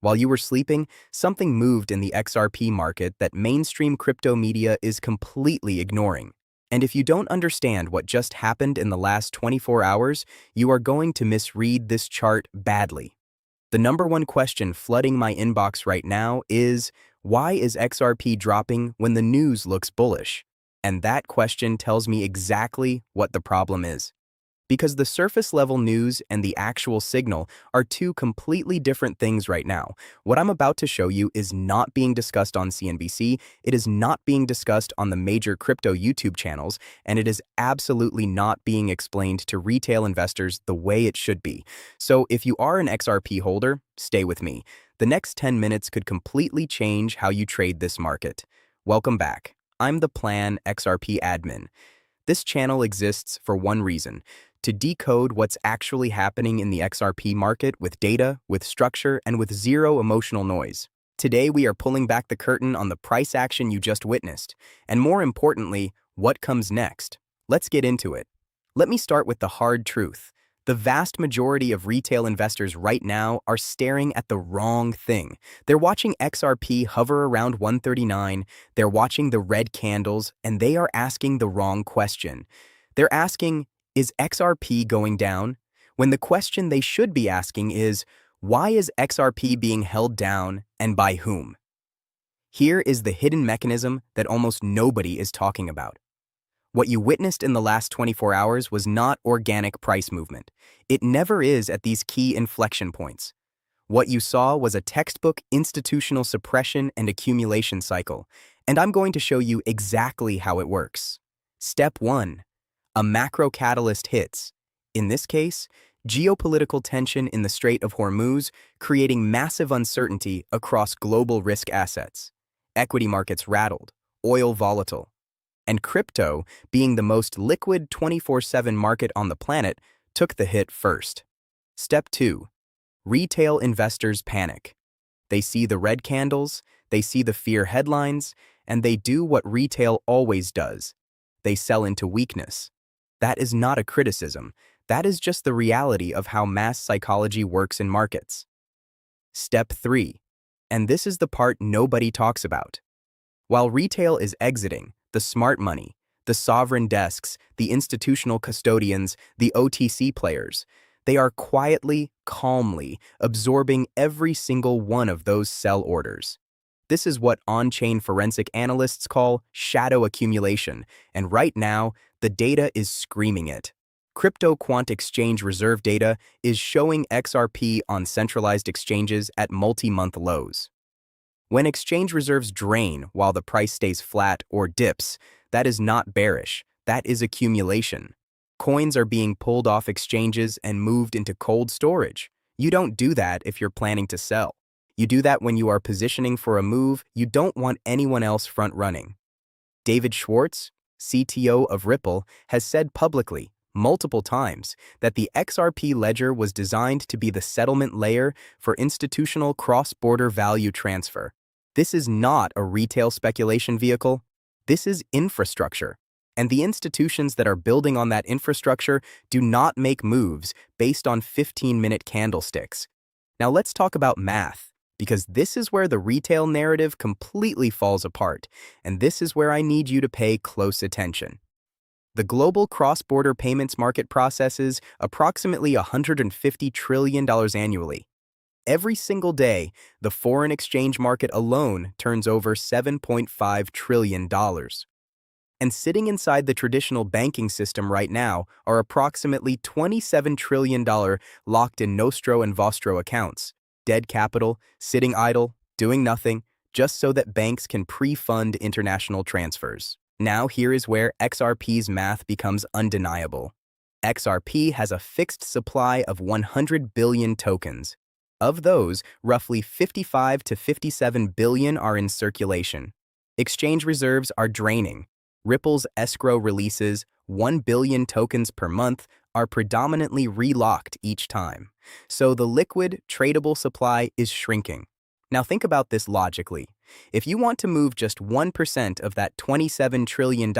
While you were sleeping, something moved in the XRP market that mainstream crypto media is completely ignoring. And if you don't understand what just happened in the last 24 hours, you are going to misread this chart badly. The number one question flooding my inbox right now is, why is XRP dropping when the news looks bullish? And that question tells me exactly what the problem is. Because the surface level news and the actual signal are two completely different things right now. What I'm about to show you is not being discussed on CNBC, it is not being discussed on the major crypto YouTube channels, and it is absolutely not being explained to retail investors the way it should be. So if you are an XRP holder, stay with me. The next 10 minutes could completely change how you trade this market. Welcome back. I'm the Plan XRP admin. This channel exists for one reason: to decode what's actually happening in the XRP market with data, with structure, and with zero emotional noise. Today, we are pulling back the curtain on the price action you just witnessed, and more importantly, what comes next. Let's get into it. Let me start with the hard truth. The vast majority of retail investors right now are staring at the wrong thing. They're watching XRP hover around 139, they're watching the red candles, and they are asking the wrong question. They're asking, is XRP going down? When the question they should be asking is, why is XRP being held down and by whom? Here is the hidden mechanism that almost nobody is talking about. What you witnessed in the last 24 hours was not organic price movement. It never is at these key inflection points. What you saw was a textbook institutional suppression and accumulation cycle, and I'm going to show you exactly how it works. Step 1. A macro catalyst hits. In this case, geopolitical tension in the Strait of Hormuz, creating massive uncertainty across global risk assets. Equity markets rattled, oil volatile. And crypto, being the most liquid 24/7 market on the planet, took the hit first. Step 2. Retail investors panic. They see the red candles, they see the fear headlines, and they do what retail always does. They sell into weakness. That is not a criticism. That is just the reality of how mass psychology works in markets. Step 3. And this is the part nobody talks about. While retail is exiting, the smart money, the sovereign desks, the institutional custodians, the OTC players, they are quietly, calmly absorbing every single one of those sell orders. This is what on-chain forensic analysts call shadow accumulation, and right now, the data is screaming it. Crypto Quant Exchange Reserve data is showing XRP on centralized exchanges at multi-month lows. When exchange reserves drain while the price stays flat or dips, that is not bearish, that is accumulation. Coins are being pulled off exchanges and moved into cold storage. You don't do that if you're planning to sell. You do that when you are positioning for a move you don't want anyone else front-running. David Schwartz, CTO of Ripple, has said publicly, multiple times, that the XRP ledger was designed to be the settlement layer for institutional cross-border value transfer. This is not a retail speculation vehicle. This is infrastructure. And the institutions that are building on that infrastructure do not make moves based on 15-minute candlesticks. Now let's talk about math, because this is where the retail narrative completely falls apart, and this is where I need you to pay close attention. The global cross-border payments market processes approximately $150 trillion annually. Every single day, the foreign exchange market alone turns over $7.5 trillion. And sitting inside the traditional banking system right now are approximately $27 trillion locked in Nostro and Vostro accounts, dead capital, sitting idle, doing nothing, just so that banks can pre-fund international transfers. Now here is where XRP's math becomes undeniable. XRP has a fixed supply of 100 billion tokens. Of those, roughly 55 to 57 billion are in circulation. Exchange reserves are draining. Ripple's escrow releases, 1 billion tokens per month, are predominantly relocked each time. So the liquid, tradable supply is shrinking. Now think about this logically. If you want to move just 1% of that $27 trillion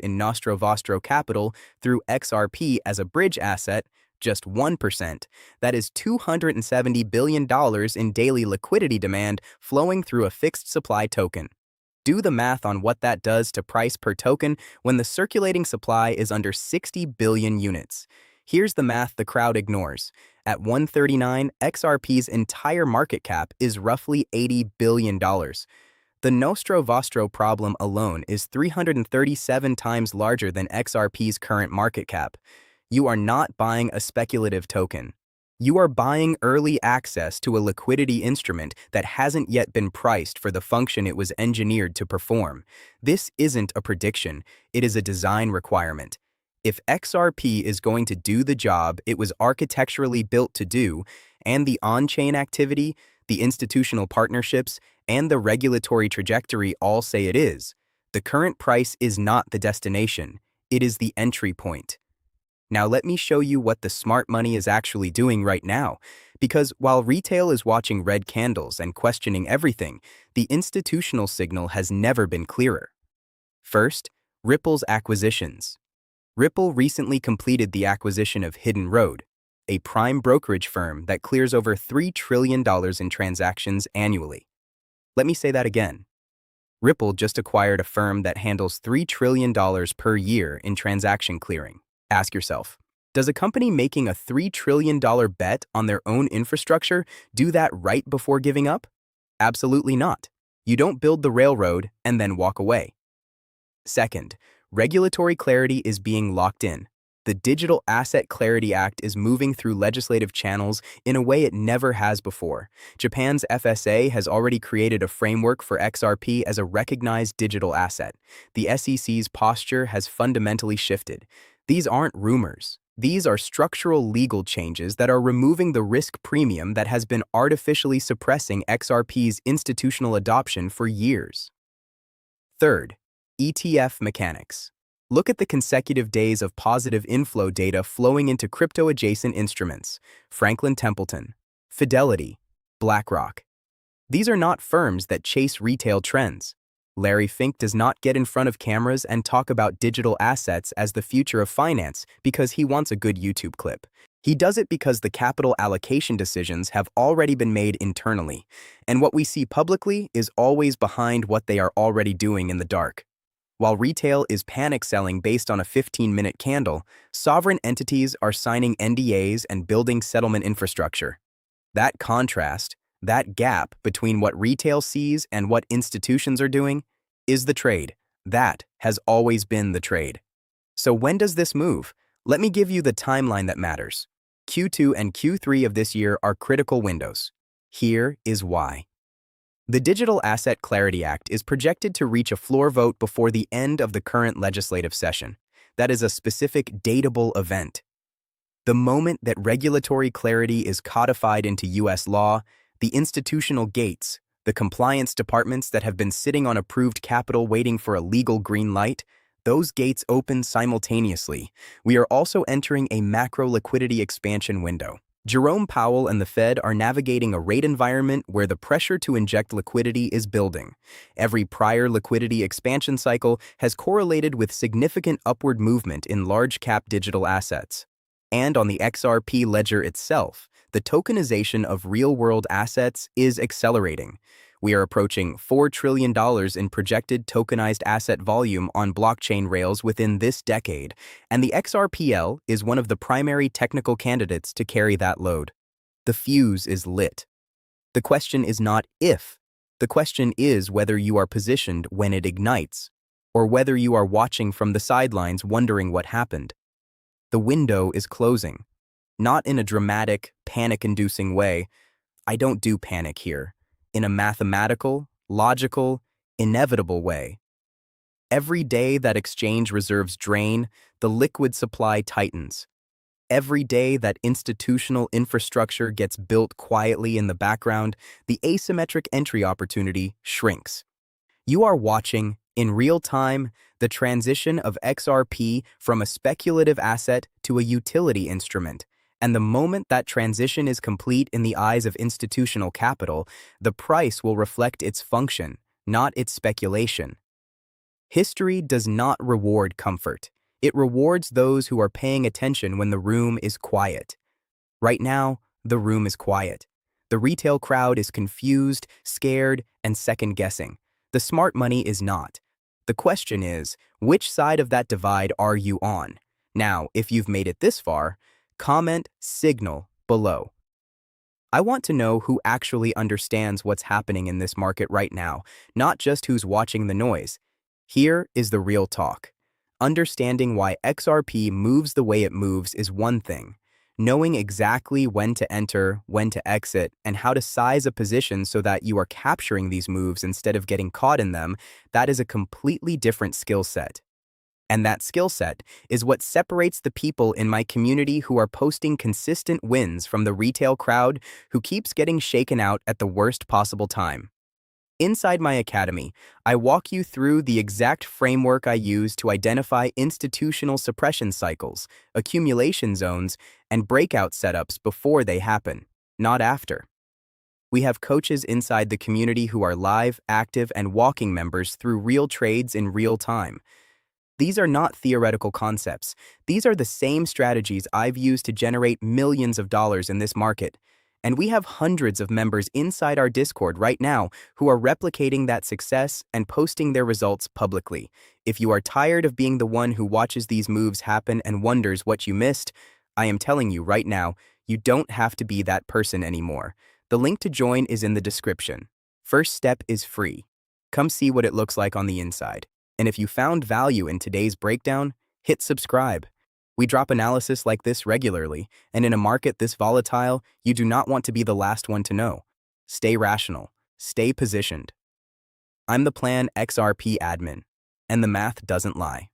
in Nostro Vostro capital through XRP as a bridge asset, Just 1%. That is $270 billion in daily liquidity demand flowing through a fixed supply token. Do the math on what that does to price per token when the circulating supply is under 60 billion units. Here's the math the crowd ignores. At 139, XRP's entire market cap is roughly $80 billion. The Nostro Vostro problem alone is 337 times larger than XRP's current market cap. You are not buying a speculative token. You are buying early access to a liquidity instrument that hasn't yet been priced for the function it was engineered to perform. This isn't a prediction, it is a design requirement. If XRP is going to do the job it was architecturally built to do, and the on-chain activity, the institutional partnerships, and the regulatory trajectory all say it is, the current price is not the destination, it is the entry point. Now let me show you what the smart money is actually doing right now, because while retail is watching red candles and questioning everything, the institutional signal has never been clearer. First, Ripple's acquisitions. Ripple recently completed the acquisition of Hidden Road, a prime brokerage firm that clears over $3 trillion in transactions annually. Let me say that again. Ripple just acquired a firm that handles $3 trillion per year in transaction clearing. Ask yourself, does a company making a $3 trillion bet on their own infrastructure do that right before giving up? Absolutely not. You don't build the railroad and then walk away. Second, regulatory clarity is being locked in. The Digital Asset Clarity Act is moving through legislative channels in a way it never has before. Japan's FSA has already created a framework for XRP as a recognized digital asset. The SEC's posture has fundamentally shifted. These aren't rumors. These are structural legal changes that are removing the risk premium that has been artificially suppressing XRP's institutional adoption for years. Third, ETF mechanics. Look at the consecutive days of positive inflow data flowing into crypto-adjacent instruments: Franklin Templeton, Fidelity, BlackRock. These are not firms that chase retail trends. Larry Fink does not get in front of cameras and talk about digital assets as the future of finance because he wants a good YouTube clip. He does it because the capital allocation decisions have already been made internally, and what we see publicly is always behind what they are already doing in the dark. While retail is panic selling based on a 15-minute candle, sovereign entities are signing NDAs and building settlement infrastructure. That contrast, that gap between what retail sees and what institutions are doing, is the trade. That has always been the trade. So when does this move? Let me give you the timeline that matters. Q2 and Q3 of this year are critical windows. Here is why. The Digital Asset Clarity Act is projected to reach a floor vote before the end of the current legislative session. That is a specific datable event. The moment that regulatory clarity is codified into U.S. law, the institutional gates, the compliance departments that have been sitting on approved capital waiting for a legal green light, those gates open simultaneously. We are also entering a macro liquidity expansion window. Jerome Powell and the Fed are navigating a rate environment where the pressure to inject liquidity is building. Every prior liquidity expansion cycle has correlated with significant upward movement in large-cap digital assets. And on the XRP ledger itself, the tokenization of real-world assets is accelerating. We are approaching $4 trillion in projected tokenized asset volume on blockchain rails within this decade, and the XRPL is one of the primary technical candidates to carry that load. The fuse is lit. The question is not if. The question is whether you are positioned when it ignites, or whether you are watching from the sidelines wondering what happened. The window is closing. Not in a dramatic, panic-inducing way. I don't do panic here. In a mathematical, logical, inevitable way. Every day that exchange reserves drain, the liquid supply tightens. Every day that institutional infrastructure gets built quietly in the background, the asymmetric entry opportunity shrinks. You are watching, in real time, the transition of XRP from a speculative asset to a utility instrument. And the moment that transition is complete in the eyes of institutional capital, the price will reflect its function, not its speculation. History does not reward comfort. It rewards those who are paying attention when the room is quiet. Right now, the room is quiet. The retail crowd is confused, scared, and second-guessing. The smart money is not. The question is, which side of that divide are you on? Now, if you've made it this far, comment signal below. I want to know who actually understands what's happening in this market right now, not just who's watching the noise. Here is the real talk. Understanding why XRP moves the way it moves is one thing. Knowing exactly when to enter, when to exit, and how to size a position so that you are capturing these moves instead of getting caught in them, that is a completely different skill set. And that skill set is what separates the people in my community who are posting consistent wins from the retail crowd who keeps getting shaken out at the worst possible time. Inside my academy, I walk you through the exact framework I use to identify institutional suppression cycles, accumulation zones, and breakout setups before they happen, not after. We have coaches inside the community who are live, active, and walking members through real trades in real time. These are not theoretical concepts. These are the same strategies I've used to generate millions of dollars in this market. And we have hundreds of members inside our Discord right now who are replicating that success and posting their results publicly. If you are tired of being the one who watches these moves happen and wonders what you missed, I am telling you right now, you don't have to be that person anymore. The link to join is in the description. First step is free. Come see what it looks like on the inside. And if you found value in today's breakdown, hit subscribe. We drop analysis like this regularly, and in a market this volatile, you do not want to be the last one to know. Stay rational. Stay positioned. I'm the Plan XRP admin, and the math doesn't lie.